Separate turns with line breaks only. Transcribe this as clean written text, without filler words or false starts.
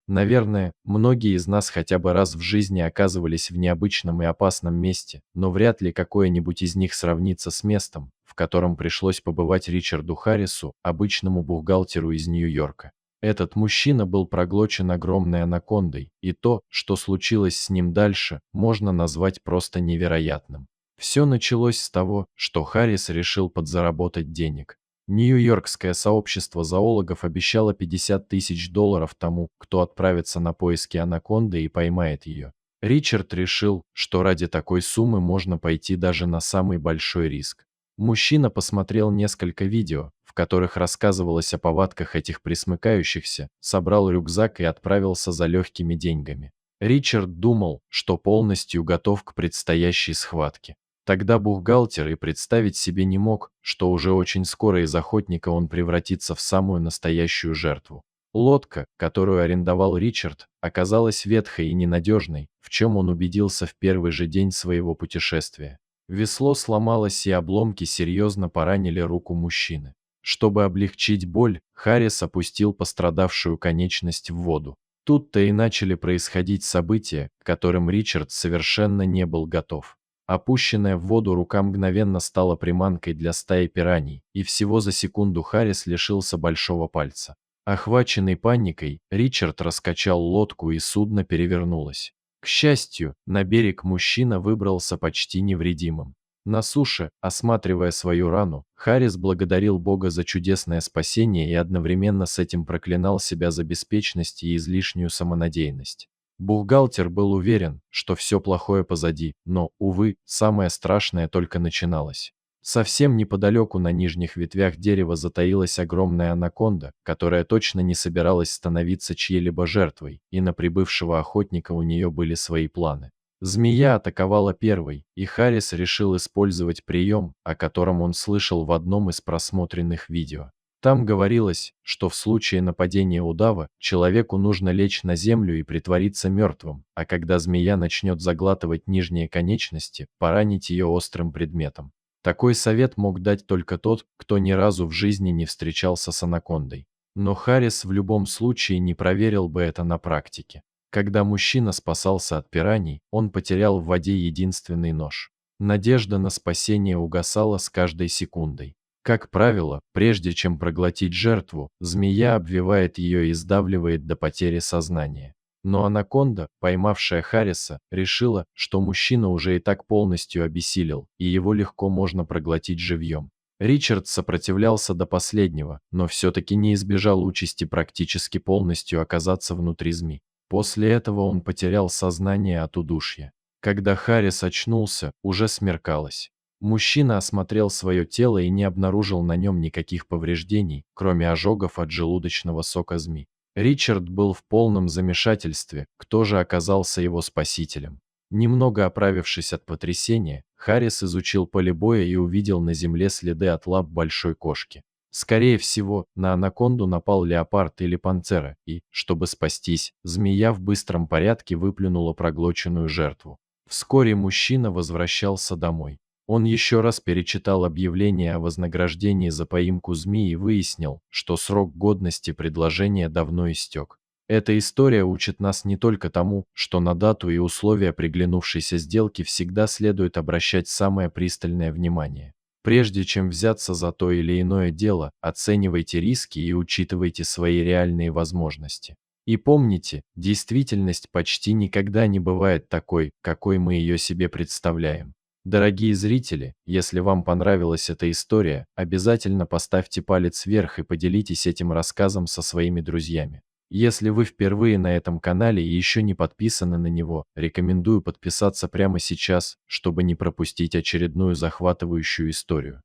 Наверное, многие из нас хотя бы раз в жизни оказывались в необычном и опасном месте, но вряд ли какое-нибудь из них сравнится с местом, в котором пришлось побывать Ричарду Харрису, обычному бухгалтеру из Нью-Йорка. Этот мужчина был проглочен огромной анакондой, и то, что случилось с ним дальше, можно назвать просто невероятным. Все началось с того, что Харрис решил подзаработать денег. Нью-Йоркское сообщество зоологов обещало $50 000 тому, кто отправится на поиски анаконды и поймает ее. Ричард решил, что ради такой суммы можно пойти даже на самый большой риск. Мужчина посмотрел несколько видео, в которых рассказывалось о повадках этих пресмыкающихся, собрал рюкзак и отправился за легкими деньгами. Ричард думал, что полностью готов к предстоящей схватке. Тогда бухгалтер и представить себе не мог, что уже очень скоро из охотника он превратится в самую настоящую жертву. Лодка, которую арендовал Ричард, оказалась ветхой и ненадежной, в чем он убедился в первый же день своего путешествия. Весло сломалось, и обломки серьезно поранили руку мужчины. Чтобы облегчить боль, Харрис опустил пострадавшую конечность в воду. Тут-то и начали происходить события, к которым Ричард совершенно не был готов. Опущенная в воду рука мгновенно стала приманкой для стаи пираний, и всего за секунду Харрис лишился большого пальца. Охваченный паникой, Ричард раскачал лодку, и судно перевернулось. К счастью, на берег мужчина выбрался почти невредимым. На суше, осматривая свою рану, Харрис благодарил Бога за чудесное спасение и одновременно с этим проклинал себя за беспечность и излишнюю самонадеянность. Бухгалтер был уверен, что все плохое позади, но, увы, самое страшное только начиналось. Совсем неподалеку на нижних ветвях дерева затаилась огромная анаконда, которая точно не собиралась становиться чьей-либо жертвой, и на прибывшего охотника у нее были свои планы. Змея атаковала первой, и Харрис решил использовать прием, о котором он слышал в одном из просмотренных видео. Там говорилось, что в случае нападения удава, человеку нужно лечь на землю и притвориться мертвым, а когда змея начнет заглатывать нижние конечности, поранить ее острым предметом. Такой совет мог дать только тот, кто ни разу в жизни не встречался с анакондой. Но Харрис в любом случае не проверил бы это на практике. Когда мужчина спасался от пираний, он потерял в воде единственный нож. Надежда на спасение угасала с каждой секундой. Как правило, прежде чем проглотить жертву, змея обвивает ее и сдавливает до потери сознания. Но анаконда, поймавшая Харриса, решила, что мужчина уже и так полностью обессилел, и его легко можно проглотить живьем. Ричард сопротивлялся до последнего, но все-таки не избежал участи практически полностью оказаться внутри змей. После этого он потерял сознание от удушья. Когда Харрис очнулся, уже смеркалось. Мужчина осмотрел свое тело и не обнаружил на нем никаких повреждений, кроме ожогов от желудочного сока змей. Ричард был в полном замешательстве, кто же оказался его спасителем. Немного оправившись от потрясения, Харрис изучил поле боя и увидел на земле следы от лап большой кошки. Скорее всего, на анаконду напал леопард или пантера, и, чтобы спастись, змея в быстром порядке выплюнула проглоченную жертву. Вскоре мужчина возвращался домой. Он еще раз перечитал объявление о вознаграждении за поимку змеи и выяснил, что срок годности предложения давно истек. Эта история учит нас не только тому, что на дату и условия приглянувшейся сделки всегда следует обращать самое пристальное внимание. Прежде чем взяться за то или иное дело, оценивайте риски и учитывайте свои реальные возможности. И помните, действительность почти никогда не бывает такой, какой мы ее себе представляем. Дорогие зрители, если вам понравилась эта история, обязательно поставьте палец вверх и поделитесь этим рассказом со своими друзьями. Если вы впервые на этом канале и еще не подписаны на него, рекомендую подписаться прямо сейчас, чтобы не пропустить очередную захватывающую историю.